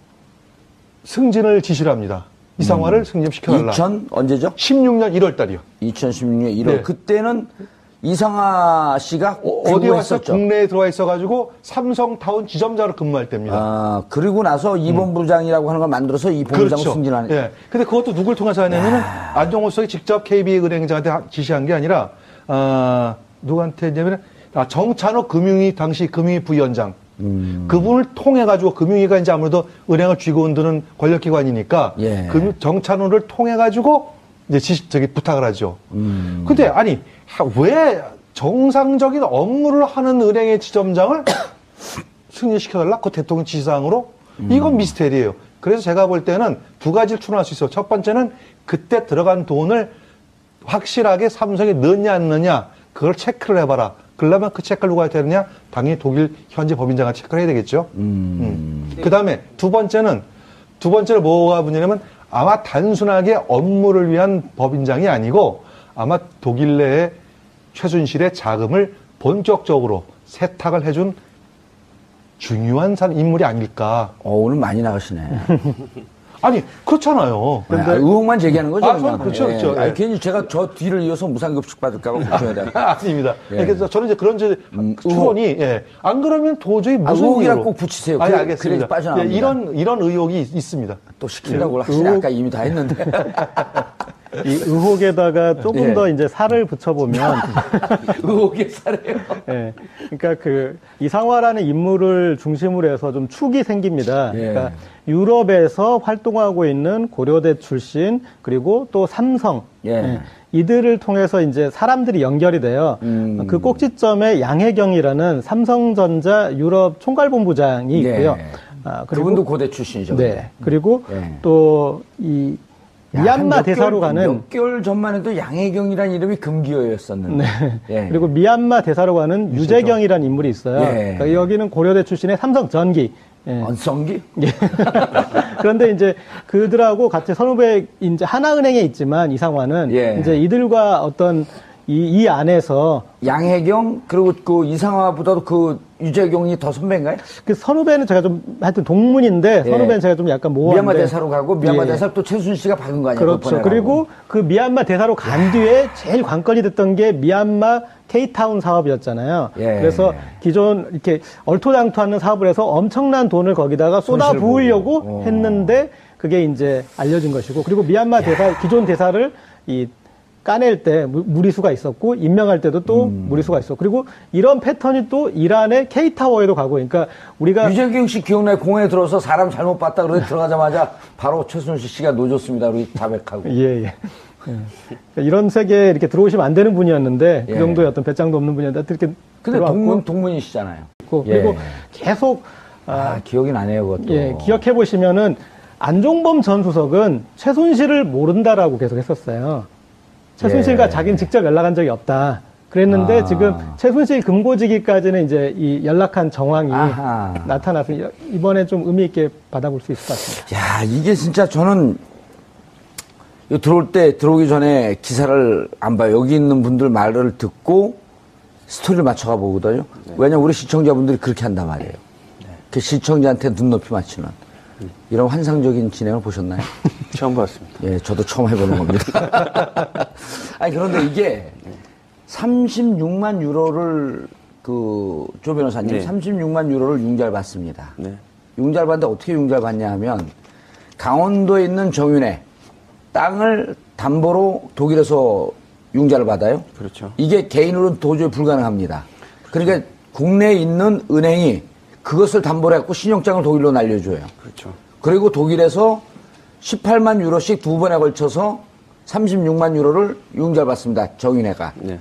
승진을 지시를 합니다. 이상화를 승진시켜달라. 언제죠? 16년 1월 달이요. 2016년 1월. 네. 그때는 이상화 씨가 어디 와서 했었죠. 국내에 들어와 있어가지고 삼성타운 지점장으로 근무할 때입니다. 아, 그리고 나서 이 본부장이라고 하는 걸 만들어서 이 본부장을 그렇죠. 승진하는. 예. 근데 그것도 누굴 통해서 하냐면은 안종범 수석이 직접 KB은행장한테 지시한 게 아니라 누구한테 했냐면 정찬호 당시 금융위 부위원장. 그분을 통해 가지고 금융위가 이제 아무래도 은행을 쥐고 흔드는 권력기관이니까 정찬호를 통해 가지고 이제 부탁을 하죠. 근데 아니 왜 정상적인 업무를 하는 은행의 지점장을 승진시켜달라? 그 대통령 지시사항으로? 이건 미스테리예요. 그래서 제가 볼 때는 두 가지를 추론할 수 있어요. 첫 번째는 그때 들어간 돈을 확실하게 삼성에 넣느냐 안 넣느냐 그걸 체크를 해봐라. 그러려면 그 체크를 누가 해야 되느냐? 당연히 독일 현지 법인장가 체크를 해야 되겠죠. 그 다음에 두 번째로 뭐가 문제냐면 아마 단순하게 업무를 위한 법인장이 아니고 아마 독일 내에 최순실의 자금을 본격적으로 세탁을 해준 중요한 인물이 아닐까. 오늘 많이 나가시네. 아니, 그렇잖아요. 근데 의혹만 제기하는 거죠? 저는 그렇죠, 그렇죠. 아니, 괜히 제가 저 뒤를 이어서 무상급식 받을까봐 걱정해야 돼. 아닙니다. 예. 그래서 저는 이제 그런 추론이, 예. 안 그러면 도저히 무슨 의혹이라 이유로. 꼭 붙이세요. 아니, 그래, 알겠습니다. 그래야 빠져나갑니다. 예, 이런 의혹이 있습니다. 또 시킨다고 확실히 아까 이미 다 했는데. 이 의혹에다가 조금 예. 더 이제 살을 붙여보면 의혹의 살이에요. 예. 그러니까 그 이상화라는 인물을 중심으로 해서 좀 축이 생깁니다. 예. 그러니까 유럽에서 활동하고 있는 고려대 출신 그리고 또 삼성 예. 이들을 통해서 이제 사람들이 연결이 돼요. 그 꼭지점에 양혜경이라는 삼성전자 유럽 총괄본부장이 있고요. 예. 그리고 그분도 고대 출신이죠. 네. 그리고 예. 또 이 미얀마 대사로 가는 몇 개월 전만 해도 양혜경이라는 이름이 금기어였었는데. 네. 예. 그리고 미얀마 대사로 가는 유재경이라는 인물이 있어요. 예. 그러니까 여기는 고려대 출신의 삼성전기. 예. 언성기? 예. 그런데 이제 그들하고 같이 선후배 이제 하나은행에 있지만 이상화는 예. 이제 이들과 어떤 이 안에서 양혜경 그리고 그 이상화보다도 그 유재경이 더 선배인가요? 그 선후배는 제가 좀 하여튼 동문인데 예. 선후배는 제가 좀 약간 모호한데 미얀마 대사로 가고 미얀마 예. 대사 또 최순 씨가 박은 거 아니에요? 그렇죠. 그리고 그 미얀마 대사로 간 뒤에 제일 관건이 됐던 게 미얀마 K타운 사업이었잖아요. 예. 그래서 기존 이렇게 얼토당토하는 사업을 해서 엄청난 돈을 거기다가 쏟아 부으려고 했는데 그게 이제 알려진 것이고 그리고 미얀마 대사 기존 대사를 이 까낼 때 무리수가 있었고 임명할 때도 또 무리수가 있었고 그리고 이런 패턴이 또 이란의 K타워에도 가고 그러니까 우리가 유재경 씨 기억나요? 공항에 들어서 사람 잘못 봤다 그러고 들어가자마자 바로 최순실 씨가 놓줬습니다. 우리 자백하고. 예. 그러니까 이런 세계에 이렇게 들어오시면 안 되는 분이었는데 예. 그 정도의 어떤 배짱도 없는 분이었는데 이렇게 근데 들어왔고 동문이시잖아요. 그리고 예. 계속 기억이 나네요, 그것도. 예, 기억해 보시면은 안종범 전 수석은 최순실을 모른다라고 계속 했었어요. 최순실과 예. 자기는 직접 연락한 적이 없다. 그랬는데 지금 최순실 금고지기까지는 이제 이 연락한 정황이 아하. 나타나서 이번에 좀 의미 있게 받아볼 수 있을 것 같습니다. 야, 이게 진짜 저는 들어오기 전에 기사를 안 봐요. 여기 있는 분들 말을 듣고 스토리를 맞춰가 보거든요. 왜냐면 우리 시청자분들이 그렇게 한단 말이에요. 그 시청자한테 눈높이 맞추는. 이런 환상적인 진행을 보셨나요? 처음 봤습니다. 예, 저도 처음 해보는 겁니다. 아니, 그런데 이게 36만 유로를 조 변호사님, 네. 36만 유로를 융자를 받습니다. 네. 융자를 받는데 어떻게 융자를 받냐 하면 강원도에 있는 정윤회 땅을 담보로 독일에서 융자를 받아요. 그렇죠. 이게 개인으로는 도저히 불가능합니다. 그러니까 국내에 있는 은행이 그것을 담보로 해갖고 신용장을 독일로 날려줘요. 그렇죠. 그리고 독일에서 18만 유로씩 두 번에 걸쳐서 36만 유로를 융자를 받습니다. 정윤회가. 네.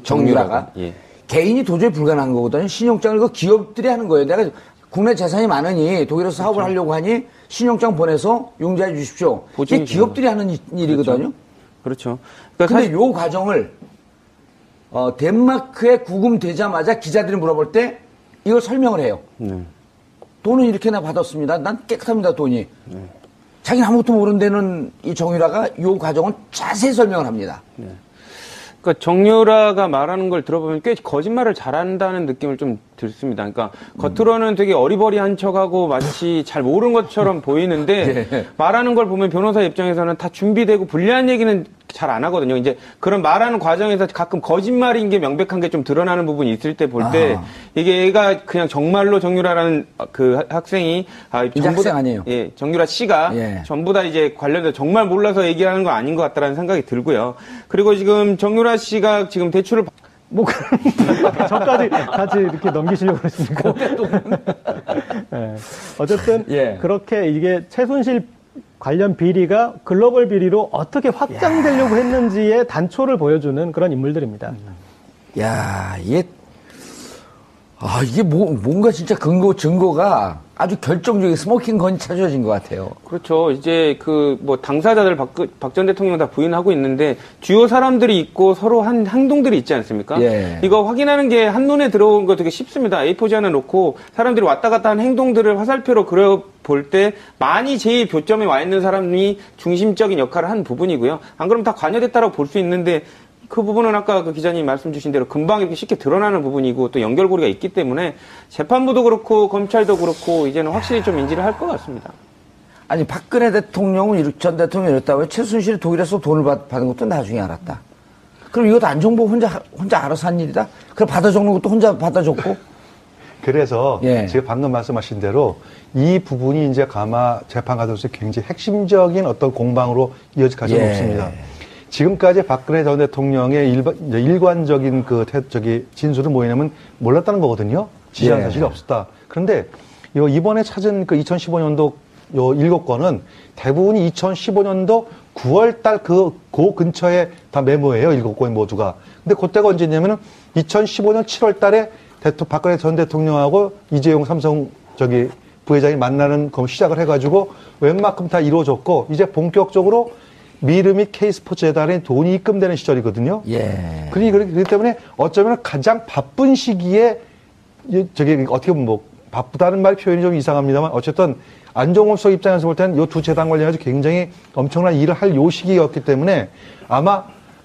정유라가. 예. 개인이 도저히 불가능한 거거든요. 신용장을 그 기업들이 하는 거예요. 내가 국내 재산이 많으니 독일에서 사업을 하려고 하니 신용장 보내서 융자해 주십시오. 이게 기업들이 하는 일이거든요. 그렇죠. 근데 요 과정을 덴마크에 구금되자마자 기자들이 물어볼 때 이걸 설명을 해요. 네. 돈은 이렇게나 받았습니다. 난 깨끗합니다, 돈이. 자기는 아무것도 모르는 데는 이 정유라가 이 과정은 자세히 설명을 합니다. 그러니까 정유라가 말하는 걸 들어보면 꽤 거짓말을 잘한다는 느낌을 좀 들습니다. 그러니까 겉으로는 되게 어리버리한 척하고 마치 잘 모르는 것처럼 보이는데 예. 말하는 걸 보면 변호사 입장에서는 다 준비되고 불리한 얘기는 잘 안 하거든요. 이제 그런 말하는 과정에서 가끔 거짓말인 게 명백한 게 좀 드러나는 부분이 있을 때 볼 때 이게 얘가 그냥 정말로 정유라라는 그 학생이 이제 학생 아니에요. 예, 정유라 씨가 예. 전부 다 이제 관련돼서 정말 몰라서 얘기하는 거 아닌 것 같다라는 생각이 들고요. 그리고 지금 정유라 씨가 지금 대출을 뭐 저까지 같이 이렇게 넘기시려고 그러십니까? 네. 어쨌든 예. 그렇게 이게 최순실 관련 비리가 글로벌 비리로 어떻게 확장되려고 했는지의 단초를 보여주는 그런 인물들입니다. 야, 이게 뭔가 진짜 증거가 아주 결정적인 스모킹 건이 찾아진 것 같아요. 그렇죠. 이제 당사자들 박 전 대통령 다 부인하고 있는데 주요 사람들이 있고 서로 한 행동들이 있지 않습니까? 예. 이거 확인하는 게 한눈에 들어온 거 되게 쉽습니다. A4지 하나 놓고 사람들이 왔다 갔다 한 행동들을 화살표로 그려볼 때 많이 제일 교점에 와 있는 사람이 중심적인 역할을 한 부분이고요. 안 그러면 다 관여됐다라고 볼 수 있는데 그 부분은 아까 그 기자님 말씀 주신 대로 금방 이렇게 쉽게 드러나는 부분이고 또 연결고리가 있기 때문에 재판부도 그렇고 검찰도 그렇고 이제는 확실히 좀 인지를 할 것 같습니다. 아니 박근혜 대통령은 전 대통령이 이랬다고요. 최순실이 독일에서 돈을 받은 것도 나중에 알았다. 그럼 이것도 안종범 혼자 알아서 한 일이다? 그럼 받아 적는 것도 혼자 받아 적고? 그래서 예. 제가 방금 말씀하신 대로 이 부분이 이제 아마 재판 과정에서 굉장히 핵심적인 어떤 공방으로 이어질 가능성이 예. 높습니다. 지금까지 박근혜 전 대통령의 일관적인 진술은 뭐냐면 몰랐다는 거거든요. 지시한 예. 사실이 없었다. 그런데 이번에 찾은 그 2015년도 요 7건은 대부분이 2015년도 9월 달 그 근처에 다 메모예요. 7건 모두가. 근데 그때가 언제냐면은 2015년 7월 달에 박근혜 전 대통령하고 이재용 삼성 부회장이 만나는 거 시작을 해가지고 웬만큼 다 이루어졌고 이제 본격적으로 미르 및 K스포츠 재단에 돈이 입금되는 시절이거든요. 예. 그렇기 때문에 어쩌면 가장 바쁜 시기에 어떻게 보면 뭐 바쁘다는 말 표현이 좀 이상합니다만 어쨌든 안종범 수석 입장에서 볼 때는 이 두 재단 관련해서 굉장히 엄청난 일을 할 요 시기였기 때문에 아마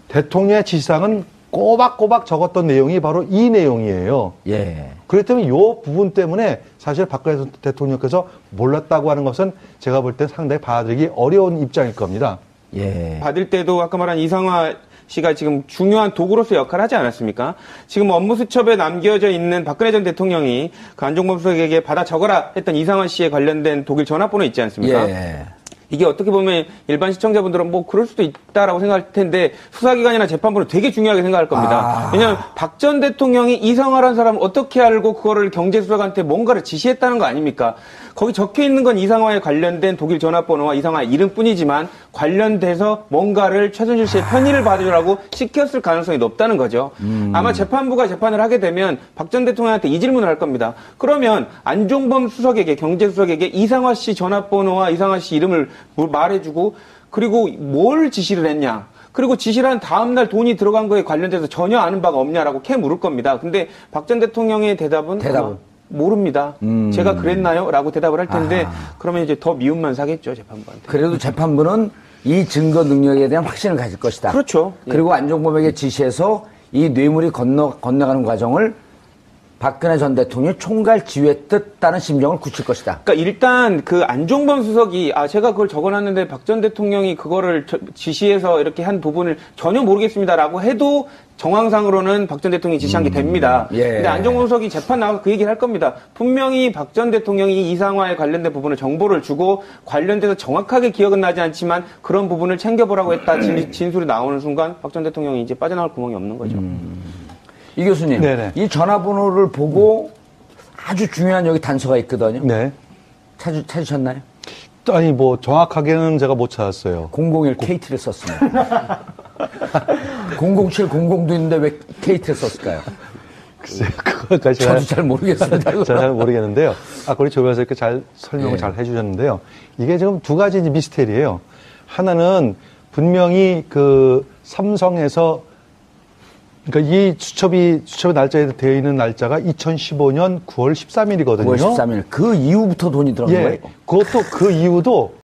대통령의 지시사항은 꼬박꼬박 적었던 내용이 바로 이 내용이에요. 예. 그렇기 때문에 이 부분 때문에 사실 박근혜 대통령께서 몰랐다고 하는 것은 제가 볼 때 상당히 받아들이기 어려운 입장일 겁니다. 예. 받을 때도 아까 말한 이상화 씨가 지금 중요한 도구로서 역할을 하지 않았습니까? 지금 업무 수첩에 남겨져 있는 박근혜 전 대통령이 그 안종범 수석에게 받아 적어라 했던 이상화 씨에 관련된 독일 전화번호 있지 않습니까? 예. 이게 어떻게 보면 일반 시청자분들은 뭐 그럴 수도 있다라고 생각할 텐데 수사기관이나 재판부는 되게 중요하게 생각할 겁니다. 왜냐하면 박 전 대통령이 이상화라는 사람을 어떻게 알고 그거를 경제수석한테 뭔가를 지시했다는 거 아닙니까? 거기 적혀 있는 건 이상화에 관련된 독일 전화번호와 이상화 이름뿐이지만 관련돼서 뭔가를 최순실 씨의 편의를 받으라고 시켰을 가능성이 높다는 거죠. 아마 재판부가 재판을 하게 되면 박 전 대통령한테 이 질문을 할 겁니다. 그러면 안종범 수석에게 경제수석에게 이상화 씨 전화번호와 이상화 씨 이름을 말해주고 그리고 뭘 지시를 했냐. 그리고 지시를 한 다음날 돈이 들어간 거에 관련돼서 전혀 아는 바가 없냐라고 캐 물을 겁니다. 근데 박 전 대통령의 대답은 모릅니다. 제가 그랬나요? 라고 대답을 할 텐데 그러면 이제 더 미움만 사겠죠, 재판부한테. 그래도 재판부는 이 증거 능력에 대한 확신을 가질 것이다. 그렇죠. 그리고 안종범에게 지시해서 이 뇌물이 건너가는 과정을 박근혜 전 대통령이 총괄 지휘했다는 심정을 굳힐 것이다. 그러니까 일단 그 안종범 수석이 제가 그걸 적어놨는데 박 전 대통령이 그거를 지시해서 이렇게 한 부분을 전혀 모르겠습니다라고 해도 정황상으로는 박 전 대통령이 지시한 게 됩니다. 예. 근데 안종범 수석이 재판 나와서 그 얘기를 할 겁니다. 분명히 박 전 대통령이 이상화에 관련된 부분을 정보를 주고 관련돼서 정확하게 기억은 나지 않지만 그런 부분을 챙겨보라고 했다 진술이 나오는 순간 박 전 대통령이 이제 빠져나갈 구멍이 없는 거죠. 이 교수님, 네네. 이 전화번호를 보고 아주 중요한 여기 단서가 있거든요. 네. 찾으셨나요? 아니 뭐 정확하게는 제가 못 찾았어요. 001 KT를 썼습니다. 007, 00도 있는데 왜 KT를 썼을까요? 글쎄요, 그거까지 저도 잘 모르겠습니다. 잘 모르겠는데요. 우리 조 변호사 이렇게 잘 설명을 예. 잘 해주셨는데요. 이게 지금 두 가지 미스테리예요. 하나는 분명히 그 삼성에서 그러니까 이 수첩의 날짜에 되어 있는 날짜가 2015년 9월 13일이거든요. 9월 13일. 그 이후부터 돈이 들어간 거예요? 그것도 그 이후도